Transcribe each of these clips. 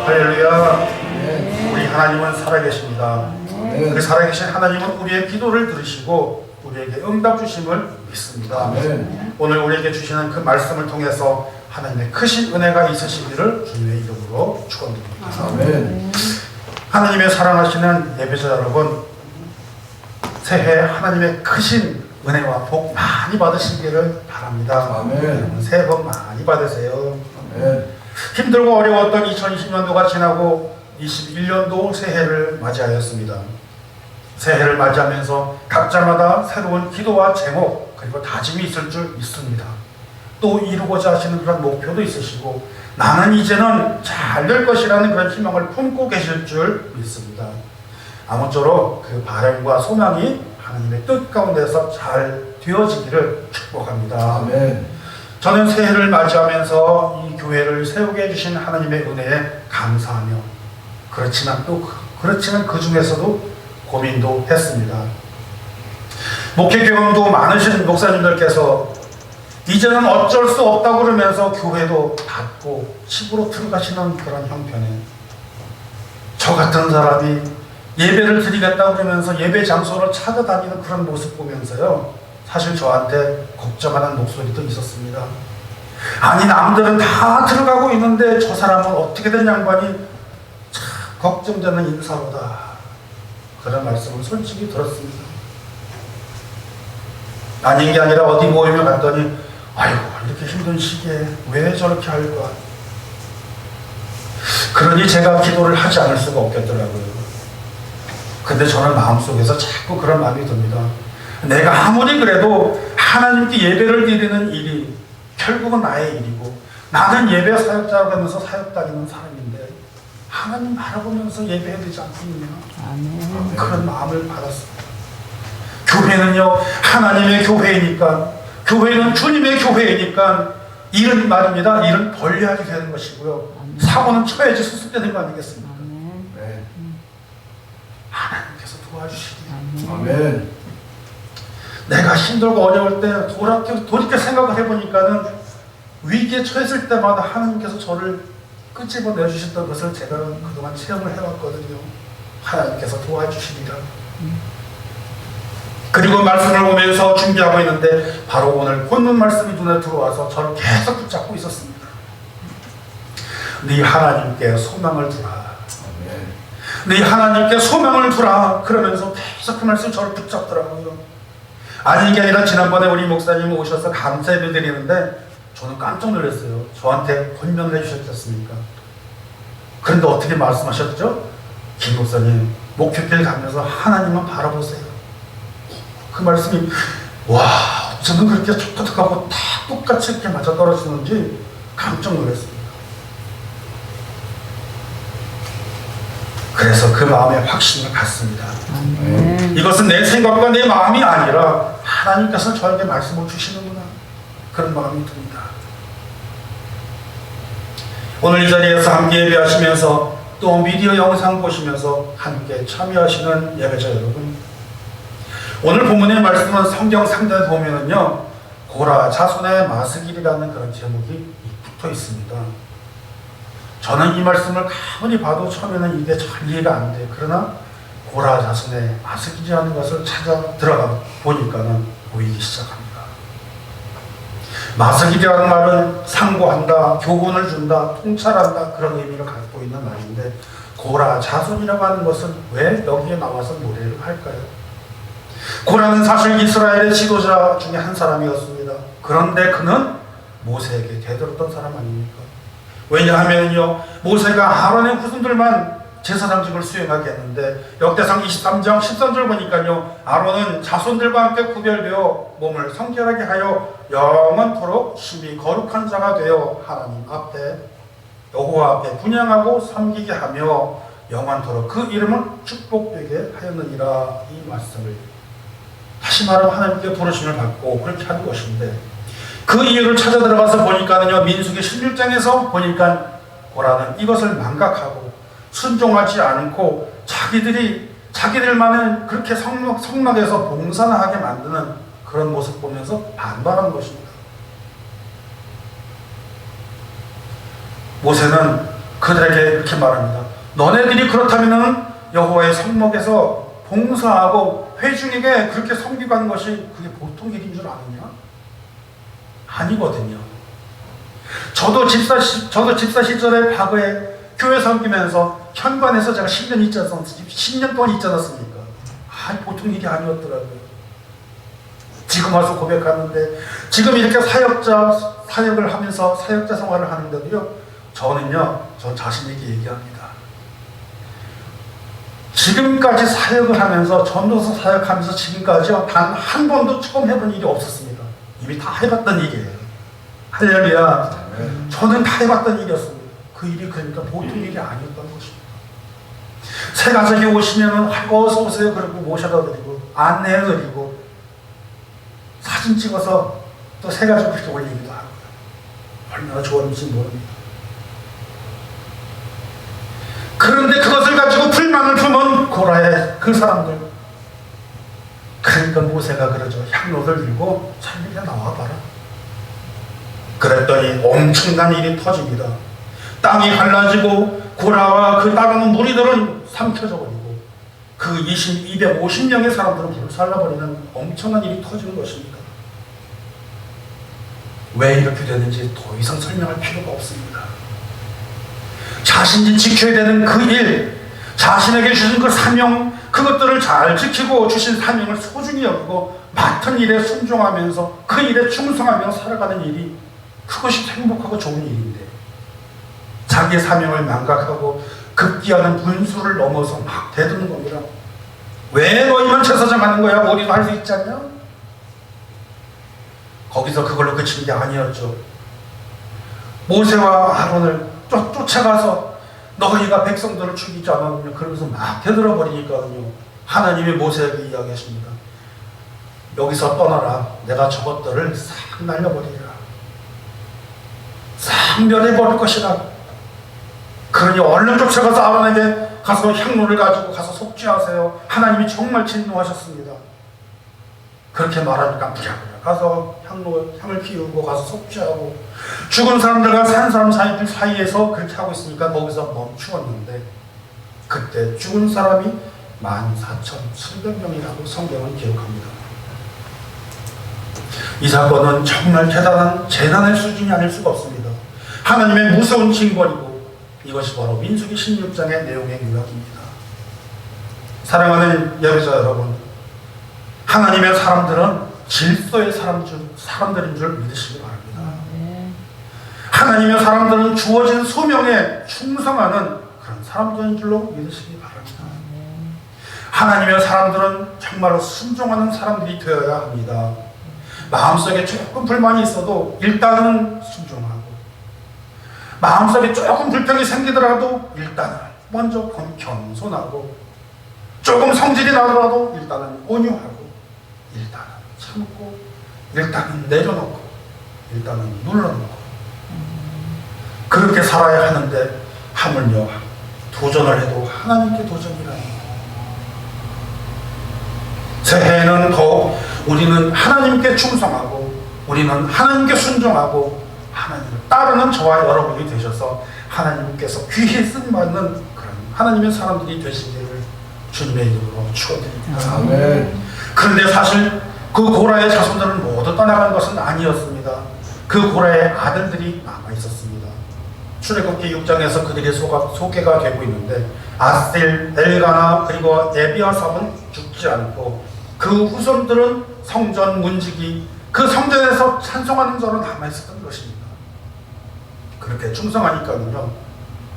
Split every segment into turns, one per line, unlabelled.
할렐루야.
아멘.
우리 하나님은 살아계십니다.
아멘.
그 살아계신 하나님은 우리의 기도를 들으시고 우리에게 응답 주심을 믿습니다.
아멘.
오늘 우리에게 주시는 그 말씀을 통해서 하나님의 크신 은혜가 있으시기를 주님의 이름으로 축원드립니다.
아멘.
하나님의 사랑하시는 예배자 여러분, 새해 하나님의 크신 은혜와 복 많이 받으시기를 바랍니다.
아멘.
여러분 새해 복 많이 받으세요.
아멘.
힘들고 어려웠던 2020년도가 지나고 21년도 새해를 맞이하였습니다. 새해를 맞이하면서 각자마다 새로운 기도와 제목 그리고 다짐이 있을 줄 믿습니다. 또 이루고자 하시는 그런 목표도 있으시고 나는 이제는 잘 될 것이라는 그런 희망을 품고 계실 줄 믿습니다. 아무쪼록 그 바람과 소망이 하나님의 뜻 가운데서 잘 되어지기를 축복합니다.
아멘.
저는 새해를 맞이하면서 이 교회를 세우게 해주신 하나님의 은혜에 감사하며 그렇지만 그 중에서도 고민도 했습니다. 목회 경험도 많으신 목사님들께서 이제는 어쩔 수 없다고 그러면서 교회도 닫고 집으로 들어가시는 그런 형편에 저 같은 사람이 예배를 드리겠다고 그러면서 예배 장소를 찾아다니는 그런 모습 보면서요, 사실 저한테 걱정하는 목소리도 있었습니다. 아니 남들은 다 들어가고 있는데 저 사람은 어떻게 된 양반이 참 걱정되는 인사로다, 그런 말씀을 솔직히 들었습니다. 아닌 게 아니라 어디 모임에 갔더니 아이고 이렇게 힘든 시기에 왜 저렇게 할까, 그러니 제가 기도를 하지 않을 수가 없겠더라고요. 근데 저는 마음속에서 자꾸 그런 마음이 듭니다. 내가 아무리 그래도 하나님께 예배를 드리는 일이 결국은 나의 일이고 나는 예배 사역자라고 하면서 사역 다니는 사람인데 하나님 바라보면서 예배해야 되지 않겠느냐,
아멘.
그런 마음을 받았습니다. 교회는요 하나님의 교회이니까, 교회는 주님의 교회이니까 일은 말입니다. 일은 벌려야지 되는 것이고요.
아멘.
사고는 쳐야지 수습되는 거 아니겠습니까?
아멘.
네.
하나님께서 도와주시기.
아멘.
내가 힘들고 어려울 때 돌이켜 생각을 해보니까는 위기에 처했을 때마다 하나님께서 저를 끄집어 내주셨던 것을 제가 그동안 체험을 해왔거든요. 하나님께서 도와주시리라. 그리고 말씀을 보면서 준비하고 있는데 바로 오늘 본문 말씀이 눈에 들어와서 저를 계속 붙잡고 있었습니다. 네 하나님께 소망을 두라.
아멘.
네 하나님께 소망을 두라. 그러면서 계속 그 말씀이 저를 붙잡더라고요. 아니 이게 아니라 지난번에 우리 목사님 오셔서 감사 예배 드리는데 저는 깜짝 놀랐어요. 저한테 권면을 해주셨지 않습니까? 그런데 어떻게 말씀하셨죠? 김 목사님, 목표길 가면서 하나님만 바라보세요. 그 말씀이 와, 저는 그렇게 촉촉하고 다 똑같이 이렇게 맞아떨어지는지 깜짝 놀랐습니다. 그래서 그 마음에 확신을 갖습니다.
아멘.
이것은 내 생각과 내 마음이 아니라 하나님께서 저에게 말씀을 주시는구나, 그런 마음이 듭니다. 오늘 이 자리에서 함께 예배하시면서 또 미디어 영상 보시면서 함께 참여하시는 예배자 여러분, 오늘 본문의 말씀은 성경 상단에 보면은요 고라 자손의 마스길이라는 그런 제목이 붙어 있습니다. 저는 이 말씀을 가만히 봐도 처음에는 이게 잘 이해가 안 돼. 그러나 고라 자손의 마스길이라는 것을 찾아 들어가 보니까는 보이기 시작합니다. 마스길이라는 말은 상고한다, 교훈을 준다, 통찰한다, 그런 의미를 갖고 있는 말인데 고라 자손이라고 하는 것은 왜 여기에 나와서 노래를 할까요? 고라는 사실 이스라엘의 지도자 중에 한 사람이었습니다. 그런데 그는 모세에게 대들었던 사람 아닙니까? 왜냐하면요 모세가 아론의 후손들만 제사장직을 수행하게 했는데 역대상 23장 13절 보니까요 아론은 자손들과 함께 구별되어 몸을 성결하게 하여 영원토록 심히 거룩한 자가 되어 하나님 앞에 여호와 앞에 분향하고 섬기게 하며 영원토록 그 이름은 축복되게 하였느니라. 이 말씀을 다시 말하면 하나님께 부르심을 받고 그렇게 하는 것인데 그 이유를 찾아 들어가서 보니까는요 민수기 16장에서 보니까 고라는 이것을 망각하고 순종하지 않고 자기들만은 그렇게 성막에서 봉사나 하게 만드는 그런 모습 보면서 반발한 것입니다. 모세는 그들에게 이렇게 말합니다. 너네들이 그렇다면은 여호와의 성막에서 봉사하고 회중에게 그렇게 섬기고 하는 것이 그게 보통 일인 줄 아느냐? 아니거든요. 저도 집사 시절에 과거에 교회 섬기면서 현관에서 제가 10년 동안 있지 않았습니까? 보통 일이 아니었더라고요. 지금 와서 고백하는데, 지금 이렇게 사역을 하면서 사역자 생활을 하는데도요, 저 자신에게 얘기합니다. 지금까지 사역을 하면서, 전도서 사역하면서 지금까지 단 한 번도 처음 해본 일이 없었습니다. 이미 다 해봤던 일이에요. 할렐루야. 저는 다 해봤던 일이었습니다. 그 일이 그러니까 보통 일이 아니었던 것입니다. 새 가족이 오시면 어서 오세요 그러고 모셔다 드리고 안내해 드리고 사진 찍어서 또 새 가족 그렇게 올리기도 하고요. 얼마나 좋았는지 모릅니다. 그런데 그것을 가지고 불만을 품은 고라의 그 사람들, 그러니까 모세가 그러죠. 향로를 들고 살리게 나와봐라. 그랬더니 엄청난 일이 터집니다. 땅이 갈라지고 고라와 그 따르는 무리들은 삼켜져 버리고 그 250명의 사람들은 불살라버리는 엄청난 일이 터지는 것입니다. 왜 이렇게 되는지 더 이상 설명할 필요가 없습니다. 자신이 지켜야 되는 그 일, 자신에게 주신 그 사명, 그것들을 잘 지키고 주신 사명을 소중히 여기고 맡은 일에 순종하면서 그 일에 충성하며 살아가는 일이, 그것이 행복하고 좋은 일인데 자기의 사명을 망각하고 급기야는 분수를 넘어서 막 대드는 겁니다. 왜 너희만 제사장 하는 거야? 우리도 할 수 있지 않냐? 거기서 그걸로 그친 게 아니었죠. 모세와 아론을 쫓아가서 너희가 백성들을 죽이지 않았느냐, 그러면서 막 대들어 버리니까요, 하나님이 모세에게 이야기하십니다. 여기서 떠나라. 내가 저것들을 싹 날려버리리라. 싹 멸해버릴 것이라. 그러니 얼른 쫓아가서 아론에게 가서 향로를 가지고 가서 속죄하세요. 하나님이 정말 진노하셨습니다. 그렇게 말하니까 부랴부랴 가서 향을 피우고 가서 속죄하고, 죽은 사람들과 산 사람 사이에서 그렇게 하고 있으니까 거기서 멈추었는데, 그때 죽은 사람이 14,700명이라고 성경은 기록합니다. 이 사건은 정말 대단한 재난의 수준이 아닐 수가 없습니다. 하나님의 무서운 징벌이고, 이것이 바로 민수기 16장의 내용의 요약입니다. 사랑하는 여러자 여러분, 하나님의 사람들은 질서의 사람들인 줄 믿으시기 바랍니다. 하나님의 사람들은 주어진 소명에 충성하는 그런 사람들인 줄로 믿으시기 바랍니다. 하나님의 사람들은 정말로 순종하는 사람들이 되어야 합니다. 마음속에 조금 불만이 있어도 일단은 순종하고, 마음속에 조금 불평이 생기더라도 일단은 먼저 겸손하고, 조금 성질이 나더라도 일단은 온유하고, 일단은 참고, 일단은 내려놓고, 일단은 눌러놓고, 그렇게 살아야 하는데 하물며 도전을 해도 하나님께 도전이라니. 새해에는 더욱 우리는 하나님께 충성하고, 우리는 하나님께 순종하고, 하나님을 따르는 저와 여러분이 되셔서 하나님께서 귀히 쓰임받는 그런 하나님의 사람들이 되시기를 주님의 이름으로 축원드립니다.
아멘.
그런데 사실 그 고라의 자손들은 모두 떠나간 것은 아니었습니다. 그 고라의 아들들이 남아 있었습니다. 출애굽기 6장에서 그들이 소개가 되고 있는데, 아셀, 엘가나 그리고 에비아삽은 죽지 않고 그 후손들은 성전 문지기, 그 성전에서 찬송하는 자로 남아 있었던 것입니다. 그렇게 충성하니까는요,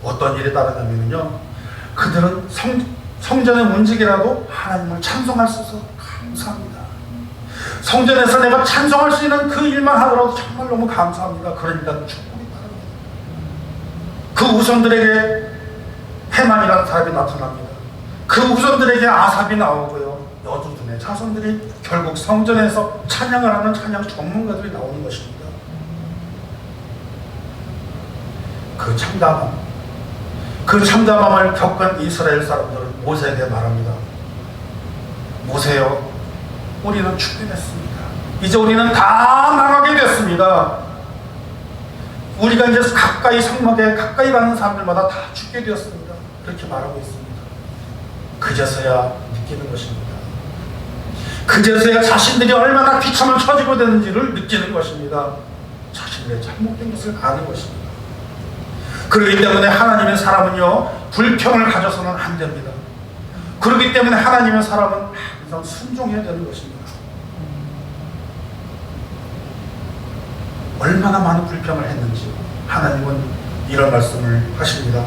어떤 일이 따르냐면요, 그들은 성전의 문지기라도 하나님을 찬송할 수 있어서 감사합니다. 성전에서 내가 찬송할 수 있는 그 일만 하더라도 정말 너무 감사합니다. 그러니까 축복이 바랍니다. 그 후손들에게 해만이라는 사람이 나타납니다. 그 후손들에게 아삽이 나오고요, 여두둔의 자손들이 결국 성전에서 찬양을 하는 찬양 전문가들이 나오는 것입니다. 그 참담함을 겪은 이스라엘 사람들은 모세에게 말합니다. 모세요, 우리는 죽게 됐습니다. 이제 우리는 다 망하게 됐습니다. 우리가 이제 가까이 성막에 가까이 가는 사람들마다 다 죽게 되었습니다. 그렇게 말하고 있습니다. 그제서야 느끼는 것입니다. 그제서야 자신들이 얼마나 비참한 처지고 되는지를 느끼는 것입니다. 자신들의 잘못된 것을 아는 것입니다. 그렇기 때문에 하나님의 사람은요, 불평을 가져서는 안 됩니다. 그렇기 때문에 하나님의 사람은 항상 순종해야 되는 것입니다. 얼마나 많은 불평을 했는지 하나님은 이런 말씀을 하십니다.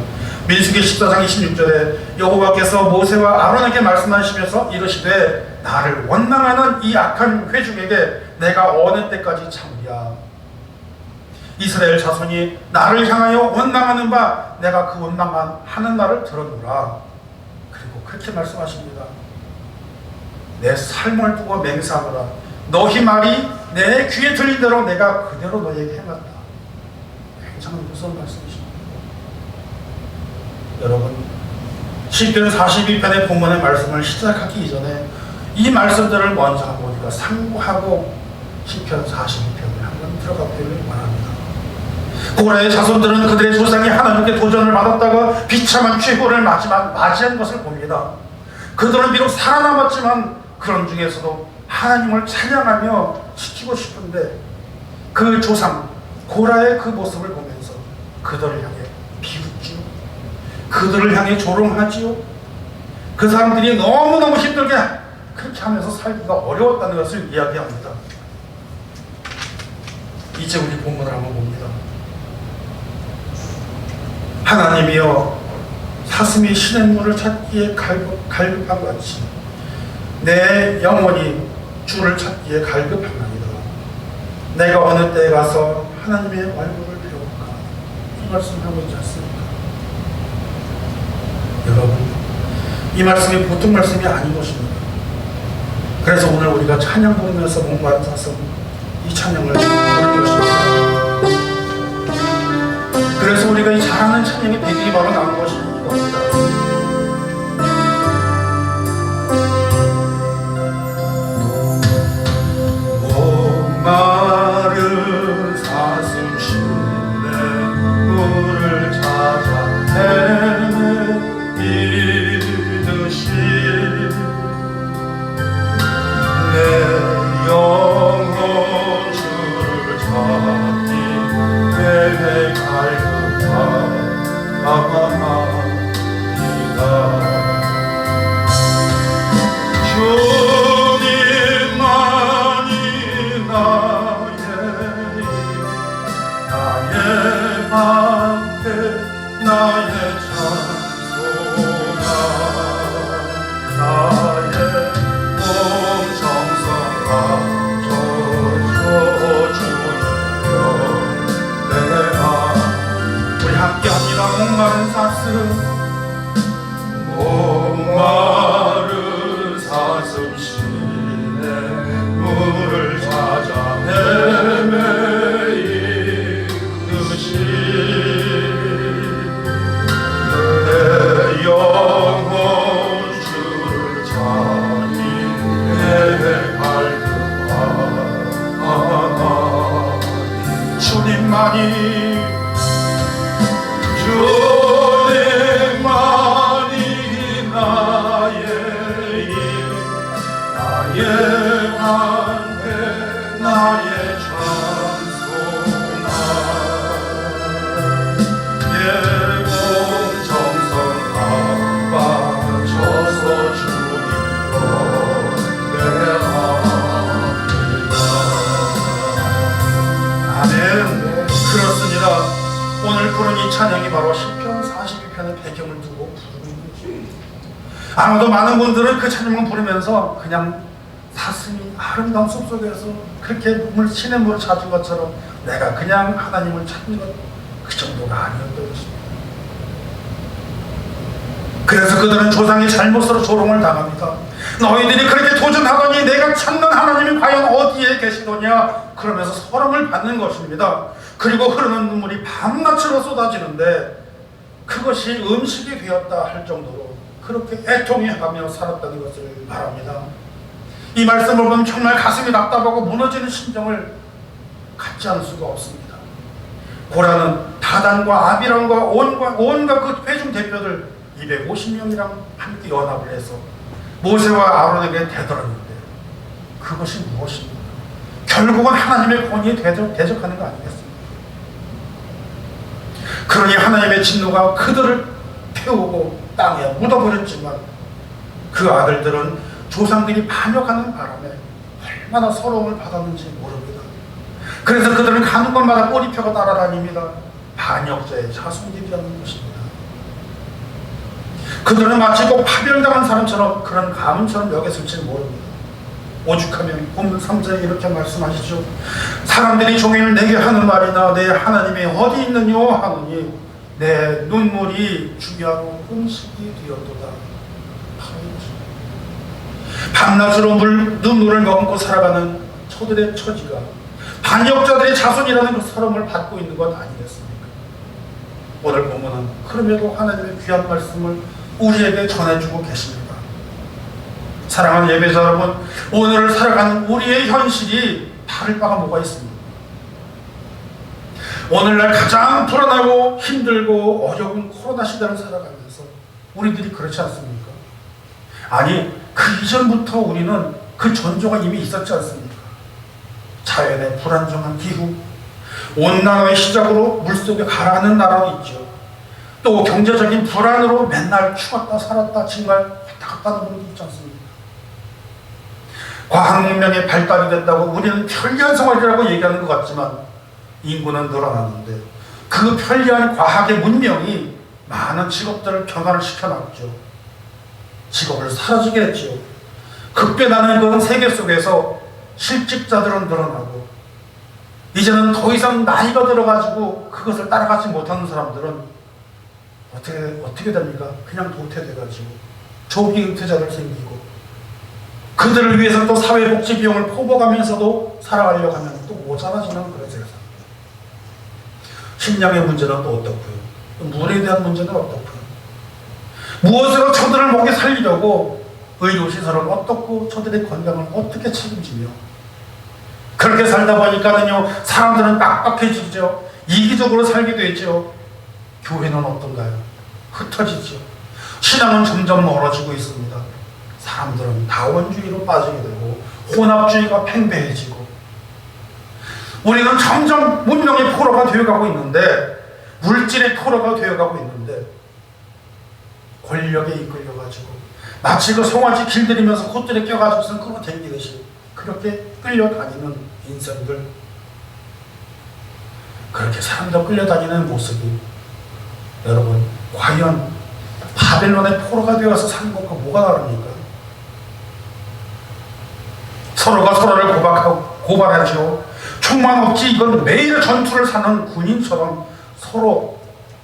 민수기 14장 26절에 여호와께서 모세와 아론에게 말씀하시면서 이르시되 나를 원망하는 이 악한 회중에게 내가 어느 때까지 참으랴. 이스라엘 자손이 나를 향하여 원망하는 바 내가 그 원망하는 말을 들었노라. 그리고 그렇게 말씀하십니다. 내 삶을 두고 맹세하노라. 너희 말이 내 귀에 들린 대로 내가 그대로 너희에게 행한다. 굉장히 무서운 말씀이십니다. 여러분, 시편 42편의 본문의 말씀을 시작하기 이전에 이 말씀들을 먼저 한번 우리가 상고하고 시편 42편을 한번 들어가 보기를 바랍니다. 고라의 자손들은 그들의 조상이 하나님께 도전을 받았다가 비참한 최후를 맞이한 것을 봅니다. 그들은 비록 살아남았지만 그런 중에서도 하나님을 찬양하며 지키고 싶은데 그 조상 고라의 그 모습을 보면서 그들을 향해 비웃지요. 그들을 향해 조롱하지요. 그 사람들이 너무너무 힘들게 그렇게 하면서 살기가 어려웠다는 것을 이야기합니다. 이제 우리 본문을 한번 봅니다. 하나님이여 사슴이 신의 문을 찾기에 갈급한 같이 내 영혼이 주를 찾기에 갈급하나이다. 내가 어느 때에 가서 하나님의 얼굴을 배울까? 이 말씀하고 있지 않습니까? 여러분, 이 말씀이 보통 말씀이 아닌 것입니다. 그래서 오늘 우리가 찬양 부르면서 뭔가 사서 이 찬양을 부르는 것입니다. 그래서 우리가 이 잘하는 찬양이 되기 바로 나온 것이 이겁니다. 목마른 사슴 실내 물을 찾아 헤매이듯이 내 영혼 주를 찾기 내게 갈급하나이다. 주님만이 나의 방패 나의 찬송가 나의 몸 정성아 주님여 내가 우리 함께합니다. 목마른 사슴 목마른 사슴 시내 물을 찾아 헤매이듯이 내 영혼 주를 찾기 내게 갈급하나니 주님만이 나의 방패 나의 찬송아 내 몸 정성 다 바쳐서 주님께 내합니다. 아멘. 그렇습니다. 오늘 부른 이 찬양이 바로 시편 42편의 배경을 두고 부르는 거죠. 아마도 많은 분들은 그 찬양을 부르면서 그냥 사슴이 아름다운 숲속에서 그렇게 신의 물을 찾은 것처럼 내가 그냥 하나님을 찾는 것 그 정도가 아니었던 것입니다. 그래서 그들은 조상의 잘못으로 조롱을 당합니다. 너희들이 그렇게 도전하더니 내가 찾는 하나님이 과연 어디에 계시더냐 그러면서 서름을 받는 것입니다. 그리고 흐르는 눈물이 밤낮으로 쏟아지는데 그것이 음식이 되었다 할 정도로 그렇게 애통해하며 살았다는 것을 말합니다. 이 말씀을 보면 정말 가슴이 답답하고 무너지는 심정을 갖지 않을 수가 없습니다. 고라는 다단과 아비람과 온갖 그 회중 대표들 250명이랑 함께 연합을 해서 모세와 아론에게 대들었는데 그것이 무엇입니까? 결국은 하나님의 권위에 대적하는 거 아니겠습니까? 그러니 하나님의 진노가 그들을 태우고 땅에 묻어버렸지만 그 아들들은 조상들이 반역하는 바람에 얼마나 서러움을 받았는지 모릅니다. 그래서 그들은 가는 곳마다 꼬리표가 따라다닙니다. 반역자의 자손들이라는 것입니다. 그들은 마치 꼭 파멸당한 사람처럼 그런 가문처럼 여겼을지 모릅니다. 오죽하면 본문 3절에 이렇게 말씀하시죠. 사람들이 종일 내게 하는 말이나 내 하나님이 어디 있느뇨 하느니 내 눈물이 주야로 음식이 되었도다. 밤낮으로 눈물을 머금고 살아가는 저들의 처지가 반역자들의 자손이라는 그 서름을 받고 있는 것 아니겠습니까? 오늘 본문은 그럼에도 하나님의 귀한 말씀을 우리에게 전해주고 계십니다. 사랑하는 예배자 여러분, 오늘을 살아가는 우리의 현실이 다를 바가 뭐가 있습니까? 오늘날 가장 불안하고 힘들고 어려운 코로나 시대를 살아가면서 우리들이 그렇지 않습니까? 아니, 그 이전부터 우리는 그 전조가 이미 있었지 않습니까? 자연의 불안정한 기후, 온난화의 시작으로 물속에 가라앉는 나라도 있죠. 또 경제적인 불안으로 맨날 죽었다 살았다 정말 왔다 갔다 하는 분도 있지 않습니까? 과학문명의 발달이 됐다고 우리는 편리한 생활이라고 얘기하는 것 같지만 인구는 늘어났는데 그 편리한 과학의 문명이 많은 직업들을 변화를 시켜놨죠. 직업을 사라지게 했죠. 급변하는 그런 세계 속에서 실직자들은 늘어나고 이제는 더 이상 나이가 들어가지고 그것을 따라가지 못하는 사람들은 어떻게 됩니까? 그냥 도태돼가지고 조기 은퇴자들 생기고 그들을 위해서 또 사회복지 비용을 퍼부어가면서도 살아가려고 하면 또 모자라지는 그런 세상. 식량의 문제는 또 어떻고요? 물에 대한 문제는 어떻고요? 무엇으로 저들을 먹여 살리려고 의료시설은 어떻고 저들의 건강을 어떻게 책임지며 그렇게 살다 보니까는요 사람들은 빡빡해지죠. 이기적으로 살게 되죠. 교회는 어떤가요? 흩어지죠. 신앙은 점점 멀어지고 있습니다. 사람들은 다원주의로 빠지게 되고 혼합주의가 팽배해지고 우리는 점점 문명의 포로가 되어가고 있는데 물질의 포로가 되어가고 있는데 권력에 이끌려가지고 마치 그 송아지 길들이면서 콧들에 껴가지고선 끌어당기듯이 그렇게 끌려다니는 인생들, 그렇게 사람들 끌려다니는 모습이 여러분 과연 바벨론의 포로가 되어서 사는 것과 뭐가 다릅니까? 서로가 서로를 고발하죠. 총만 없지 이건 매일 전투를 사는 군인처럼 서로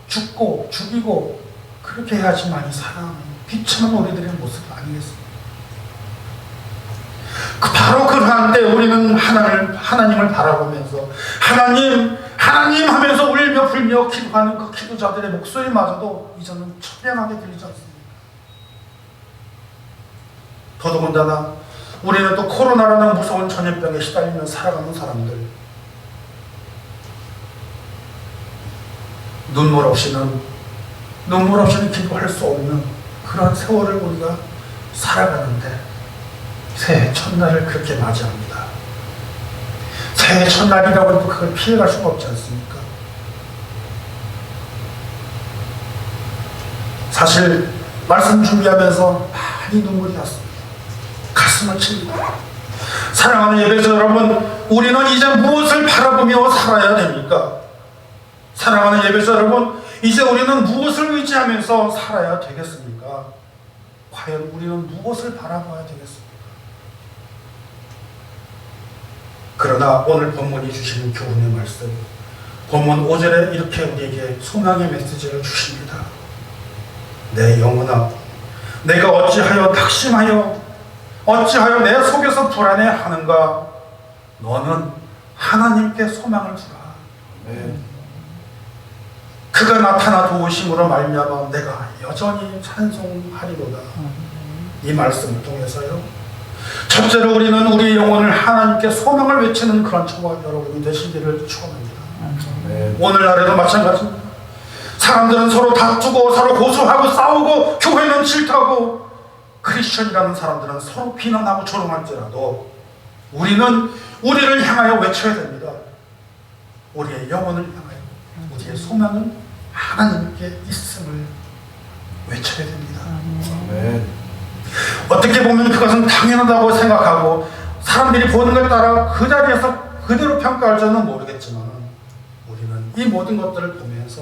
죽고 죽이고 그렇게 해야지만이 사는 비참한 우리들의 모습 아니겠습니까? 바로 그러한 때 우리는 하나님을 바라보면서 하나님 하면서 울며 불며 기도하는 그 기도자들의 목소리마저도 이제는 처량하게 들리지 않습니까? 더더군다나 우리는 또 코로나라는 무서운 전염병에 시달리며 살아가는 사람들, 눈물 없이는 기도할 수 없는 그런 세월을 우리가 살아가는데 새해 첫날을 그렇게 맞이합니다. 새해 첫날이라고 해도 그걸 피해갈 수가 없지 않습니까? 사실 말씀 준비하면서 많이 눈물이 났습니다. 가슴을 칩니다. 사랑하는 예배자 여러분, 우리는 이제 무엇을 바라보며 살아야 됩니까? 사랑하는 예배자 여러분, 이제 우리는 무엇을 의지하면서 살아야 되겠습니까? 과연 우리는 무엇을 바라봐야 되겠습니까? 그러나 오늘 본문이 주시는 교훈의 말씀, 본문 5절에 이렇게 우리에게 소망의 메시지를 주십니다. 내 영혼아, 내가 어찌하여 낙심하여 내 속에서 불안해하는가? 너는 하나님께 소망을 주라. 그가 나타나 도우심으로 말미암아 내가 여전히 찬송하리로다. 이 말씀을 통해서요, 첫째로 우리는 우리의 영혼을 하나님께 소망을 외치는 그런 저와 여러분이 되시기를 축원합니다.
아멘.
오늘날에도 마찬가지입니다. 사람들은 서로 다투고 서로 고소하고 싸우고 교회는 질타하고 크리스천이라는 사람들은 서로 비난하고 조롱할지라도 우리는 우리를 향하여 외쳐야 됩니다. 우리의 영혼을 향하여 우리의 소망은 하나님께 있음을 외쳐야 됩니다.
아멘.
어떻게 보면 그것은 당연하다고 생각하고 사람들이 보는 것 따라 그 자리에서 그대로 평가할지는 모르겠지만 우리는 이 모든 것들을 보면서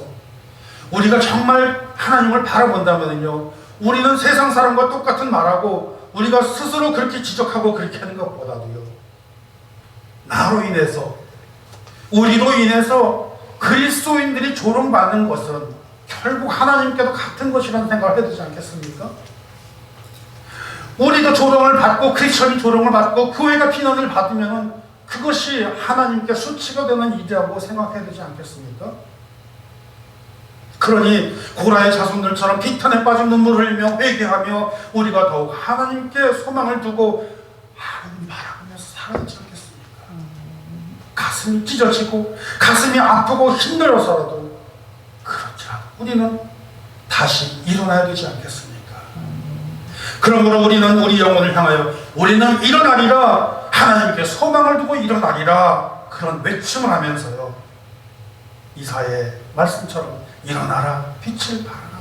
우리가 정말 하나님을 바라본다면요, 우리는 세상 사람과 똑같은 말하고 우리가 스스로 그렇게 지적하고 그렇게 하는 것보다도요, 나로 인해서 우리로 인해서 그리스도인들이 조롱받는 것은 결국 하나님께도 같은 것이라는 생각을 해야 되지 않겠습니까? 우리도 조롱을 받고 크리스천이 조롱을 받고 교회가 비난을 받으면 그것이 하나님께 수치가 되는 일이라고 생각해야 되지 않겠습니까? 그러니 고라의 자손들처럼 비탄에 빠진 눈물을 흘리며 회개하며 우리가 더욱 하나님께 소망을 두고 하나님 바라보면서 살아야 되지 않겠습니까? 가슴이 찢어지고 가슴이 아프고 힘들어서라도 그렇지라도 우리는 다시 일어나야 되지 않겠습니까? 그러므로 우리는 우리 영혼을 향하여 우리는 일어나리라, 하나님께 소망을 두고 일어나리라, 그런 외침을 하면서요, 이사의 말씀처럼 일어나라, 빛을 발하라,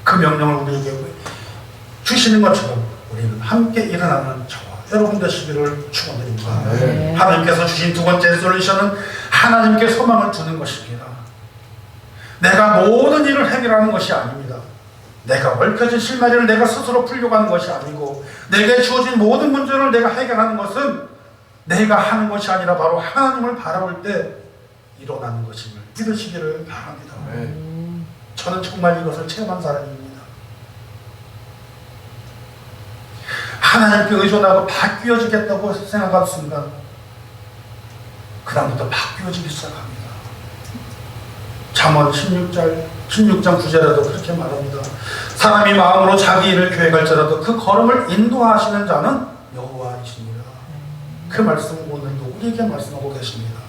그 명령을 우리에게 주시는 것처럼 우리는 함께 일어나는 저와 여러분 되시기를 축원드립니다.
네.
하나님께서 주신 두 번째 솔루션은 하나님께 소망을 두는 것입니다. 내가 모든 일을 해결하는 것이 아닙니다. 내가 얽혀진 실마리를 내가 스스로 풀려고 하는 것이 아니고 내게 주어진 모든 문제를 내가 해결하는 것은 내가 하는 것이 아니라 바로 하나님을 바라볼 때 일어나는 것임을 믿으시기를 바랍니다.
네.
저는 정말 이것을 체험한 사람입니다. 하나님께 의존하고 바뀌어지겠다고 생각한 순간 그 다음부터 바뀌어지기 시작합니다. 잠언 16장 9절에도 그렇게 말합니다. 사람이 마음으로 자기 일을 계획할지라도 그 걸음을 인도하시는 자는 여호와이십니다. 그 말씀 오늘도 우리에게 말씀하고 계십니다.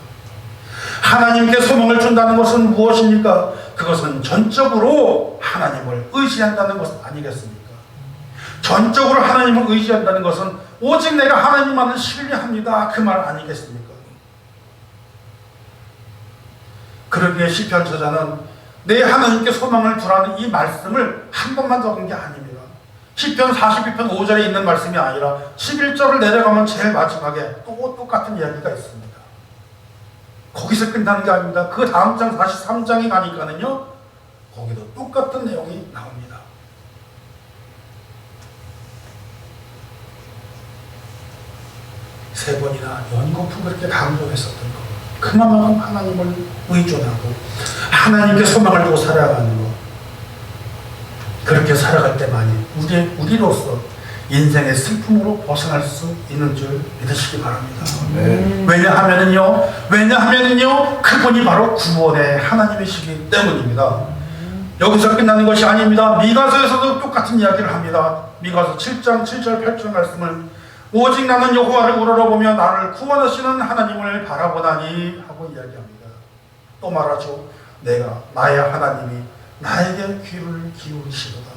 하나님께 소망을 준다는 것은 무엇입니까? 그것은 전적으로 하나님을 의지한다는 것은 아니겠습니까? 전적으로 하나님을 의지한다는 것은 오직 내가 하나님만을 신뢰합니다, 그 말 아니겠습니까? 그러기에 시편 저자는 내 하나님께 소망을 두라는 이 말씀을 한 번만 적은 게 아닙니다. 시편 42편 5절에 있는 말씀이 아니라 11절을 내려가면 제일 마지막에 또 똑같은 이야기가 있습니다. 거기서 끝나는 게 아닙니다. 그 다음 장 43장에 가니까는요, 거기도 똑같은 내용이 나옵니다. 세 번이나 연거푸 그렇게 강조했었던 것, 그만큼 하나님을 의존하고 하나님께 소망을 두고 살아가는 것, 그렇게 살아갈 때만이 우리로서 인생의 슬픔으로 벗어날 수 있는 줄 믿으시기 바랍니다.
네.
왜냐하면은요 그분이 바로 구원의 하나님이시기 때문입니다. 여기서 끝나는 것이 아닙니다. 미가서에서도 똑같은 이야기를 합니다. 미가서 7장 7절 8절 말씀을 오직 나는 여호와를 우러러보며 나를 구원하시는 하나님을 바라보나니 하고 이야기합니다. 또 말하죠. 내가 나의 하나님이 나에게 귀를 기울이시도다.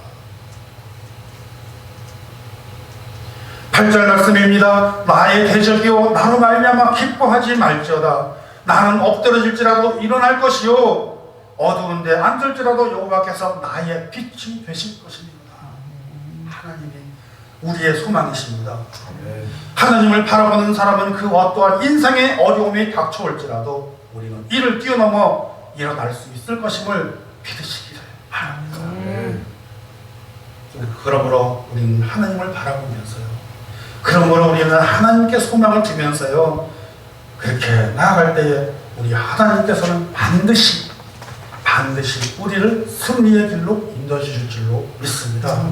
8절 말씀입니다. 나의 대적이요 나로 말미암아 기뻐하지 말지어다. 나는 엎드러질지라도 일어날 것이요 어두운데 앉을지라도 여호와께서 나의 빛이 되실 것입니다. 하나님이 우리의 소망이십니다. 하나님을 바라보는 사람은 그 어떠한 인생의 어려움이 닥쳐올지라도 우리는 이를 뛰어넘어 일어날 수 있을 것임을 믿으시기를 바랍니다. 그러므로 우리는 하나님을 바라보면서요, 그러므로 우리는 하나님께 소망을 두면서요, 그렇게 나아갈 때에 우리 하나님께서는 반드시 우리를 승리의 길로 인도해 주실 줄로 믿습니다.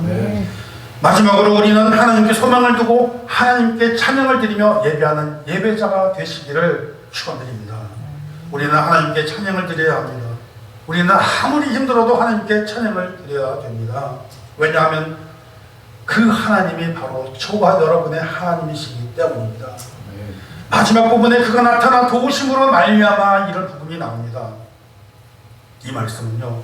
마지막으로 우리는 하나님께 소망을 두고 하나님께 찬양을 드리며 예배하는 예배자가 되시기를 축원드립니다. 우리는 하나님께 찬양을 드려야 합니다. 우리는 아무리 힘들어도 하나님께 찬양을 드려야 됩니다. 왜냐하면 그 하나님이 바로 저와 여러분의 하나님이시기 때문입니다. 마지막 부분에 그가 나타나 도우심으로 말미암아 이런 부분이 나옵니다. 이 말씀은요,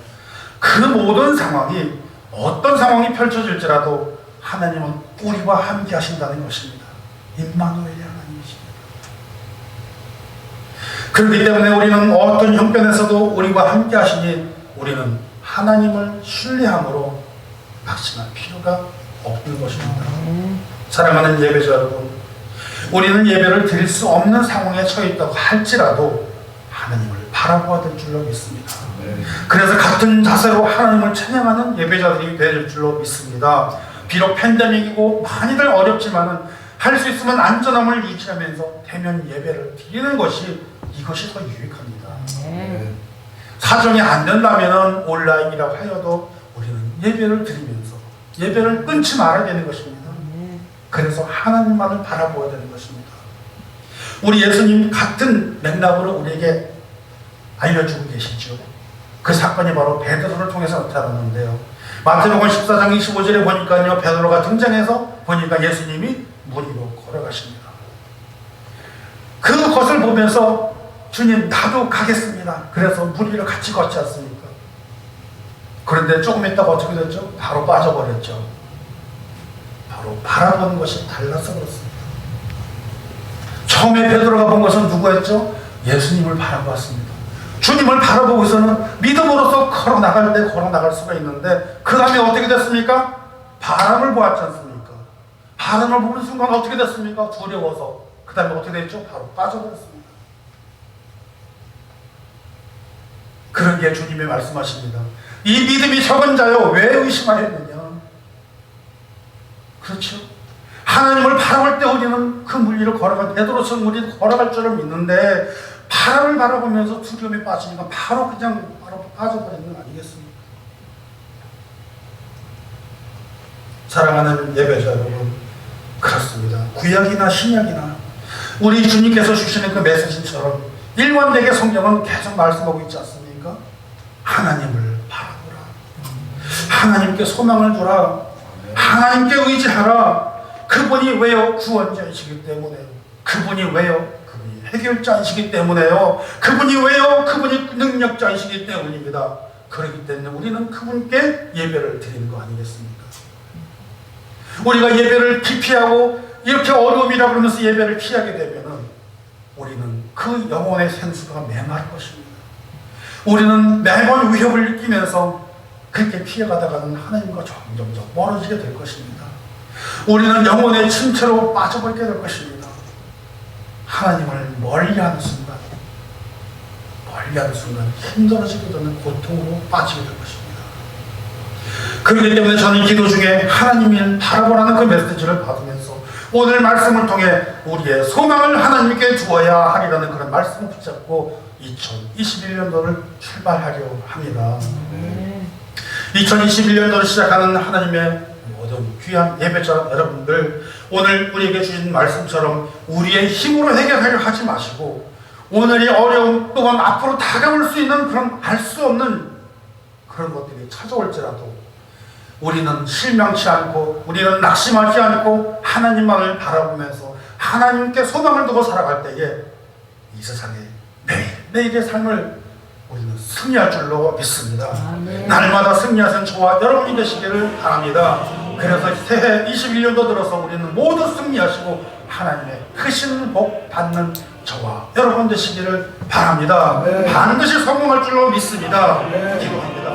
그 모든 상황이 어떤 상황이 펼쳐질지라도 하나님은 우리와 함께 하신다는 것입니다. 임마누엘의 하나님이십니다. 그렇기 때문에 우리는 어떤 형편에서도 우리와 함께 하시니 우리는 하나님을 신뢰함으로 낙심할 필요가 없는 것입니다. 사랑하는 예배자 여러분, 우리는 예배를 드릴 수 없는 상황에 처해 있다고 할지라도 하나님을 바라보아야 될 줄로 믿습니다. 그래서 같은 자세로 하나님을 찬양하는 예배자들이 될 줄로 믿습니다. 비록 팬데믹이고 많이들 어렵지만은 할 수 있으면 안전함을 유지하면서 대면 예배를 드리는 것이 이것이 더 유익합니다. 사정이 안 된다면 온라인이라고 하여도 우리는 예배를 드리면서 예배를 끊지 말아야 되는 것입니다. 그래서 하나님만을 바라보아야 되는 것입니다. 우리 예수님 같은 맥락으로 우리에게 알려주고 계시죠. 그 사건이 바로 베드로를 통해서 나타났는데요. 마태복음 14장 25절에 보니까요, 베드로가 등장해서 보니까 예수님이 물 위로 걸어가십니다. 그것을 보면서 주님, 나도 가겠습니다. 그래서 물 위를 같이 걷지 않습니까? 그런데 조금 있다가 어떻게 됐죠? 바로 빠져버렸죠. 바로 바라보는 것이 달라서 그렇습니다. 처음에 베드로가 본 것은 누구였죠? 예수님을 바라보았습니다. 주님을 바라보고서는 믿음으로써 걸어나갈 때 걸어나갈 수가 있는데, 그 다음에 어떻게 됐습니까? 바람을 보았지 않습니까? 바람을 보는 순간 어떻게 됐습니까? 두려워서. 그 다음에 어떻게 됐죠? 바로 빠져버렸습니다. 그러기에 주님이 말씀하십니다. 이 믿음이 적은 자여, 왜 의심하였느냐? 그렇죠. 하나님을 바라볼 때 우리는 그 물 위를 걸어갈, 베드로처럼 우리도 걸어갈 줄을 믿는데, 바람을 바라보면서 두려움에 빠지니까 바로 빠져버리는 거 아니겠습니까? 사랑하는 예배자 여러분, 그렇습니다. 구약이나 신약이나 우리 주님께서 주시는 그 메시지처럼 일관되게 성경은 계속 말씀하고 있지 않습니까? 하나님을 바라보라. 하나님께 소망을 두라. 하나님께 의지하라. 그분이 왜요? 구원자이시기 때문에요. 그분이 왜요? 그분이 해결자이시기 때문에요. 그분이 왜요? 그분이 능력자이시기 때문입니다. 그렇기 때문에 우리는 그분께 예배를 드리는 거 아니겠습니까? 우리가 예배를 기피하고 이렇게 어려움이라 그러면서 예배를 피하게 되면은 우리는 그 영혼의 생수가 메마를 것입니다. 우리는 매번 위협을 느끼면서 그렇게 피해가다가는 하나님과 점점 멀어지게 될 것입니다. 우리는 영혼의 침체로 빠져버리게 될 것입니다. 하나님을 멀리하는 순간 힘들어지게 되는 고통으로 빠지게 될 것입니다. 그렇기 때문에 저는 기도 중에 하나님을 바라보라는 그 메시지를 받으면서 오늘 말씀을 통해 우리의 소망을 하나님께 두어야 하리라는 그런 말씀을 붙잡고 2021년도를 출발하려 합니다. 2021년도를 시작하는 하나님의 모든 귀한 예배자 여러분들, 오늘 우리에게 주신 말씀처럼 우리의 힘으로 해결하려 하지 마시고, 오늘의 어려움 또한 앞으로 다가올 수 있는 그런 알 수 없는 그런 것들이 찾아올지라도 우리는 실망치 않고 우리는 낙심하지 않고 하나님만을 바라보면서 하나님께 소망을 두고 살아갈 때에 이 세상에 매일의 삶을 우리는 승리할 줄로 믿습니다.
아멘.
날마다 승리하신 저와 여러분이 되시기를 바랍니다. 그래서 새해 21년도 들어서 우리는 모두 승리하시고 하나님의 크신 복 받는 저와 여러분 되시기를 바랍니다.
아멘.
반드시 성공할 줄로 믿습니다.
아멘.
기도합니다.